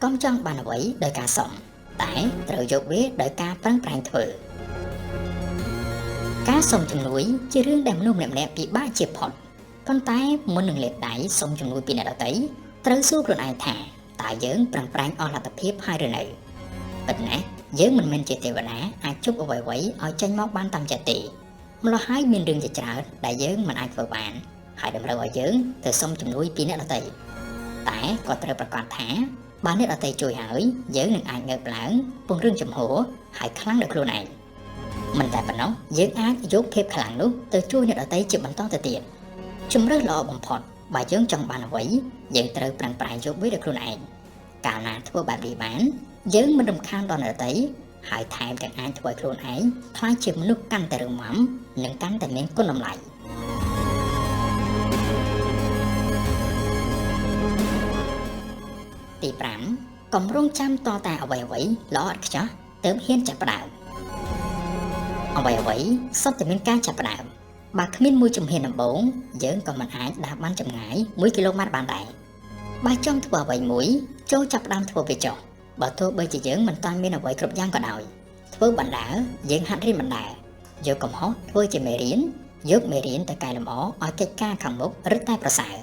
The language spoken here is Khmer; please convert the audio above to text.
កុំចង់បានអ្វីដោយការសុំតែត្រូវយកវាដោយការប្រឹងប្រែងធ្វើការសុំជំនួយជារឿងដែលមនុស្សម្នាក់ៗពិបាកជាផុតប៉ុន្តែមុននឹងលេបដៃសុំជំនួយពីអ្នកដទៃត្រូវសួរខ្លួនឯងថាតើយើងប្រឹងប្រែងអស់លទ្ធភាពហើយឬនៅប៉ុន្តែយើងមិនមែនជាទេវតាអាចជប់អ្វីៗឲ្យចេញមកបានតាមចិត្តទេម្ល៉េះហើយមានរឿងជាច្រើនដែលយើងមិនអាចធ្វើបានហើយតម្រូវឲ្យយើងទៅសុំជំនួយពីអ្នកដទៃតែក៏ត្រូវប្រកាសថាបើអ្នកដទៃជួយហើយយើងនឹងអាចងើបឡើងពង្រឹងជំហរហើយខ្លាំងដល់ខ្លួនឯងមិនតែប៉ុណ្ណោះយើងអាចយកភាពខ្លាំងនោះទៅជួយអ្នកដទៃជាបន្តទៅទៀតជំរឿសល្អបំផុតបើយើងចង់បានអ្វីយើងត្រូវប្រឹងប្រែងយកវាដោយខ្លួនឯងកាលណាធ្វើបែបនេះបានយើងមិនរំខានដល់អ្នកដទៃហើយថែមទាំងអាចធ្វើឲ្យខ្លួនឯងក្លាយជាមនុស្សកាន់តែរឹងមាំនិងកាន់តែមានគុណតម្លៃទី5កុំរងចាំតតែអ្វីៗល្អឥតខ្ចោះទើបហ៊ានចាប់ផ្ដើមអ្វីៗសុទ្ធតែមានការចាប់ផ្ដើមបើគ្មានមួយជំហានដំបូងយើងក៏មិនអាចដើរបានចម្ងាយ1គីឡូម៉ែត្របានដែរបើចង់ធ្វើអ្វីមួយចូលចាប់ផ្ដើមធ្វើវាចុះបើទោះបីជាយើងមិនតាន់មានអ្វីគ្រប់យ៉ាងក៏ដោយធ្វើបណ្ដើរយើងហាត់រៀនបណ្ដើរយកកំហុសធ្វើជាមេរៀនយកមេរៀនទៅកែលម្អឲ្យកិច្ចការខាងមុខរឹតតែប្រសើរ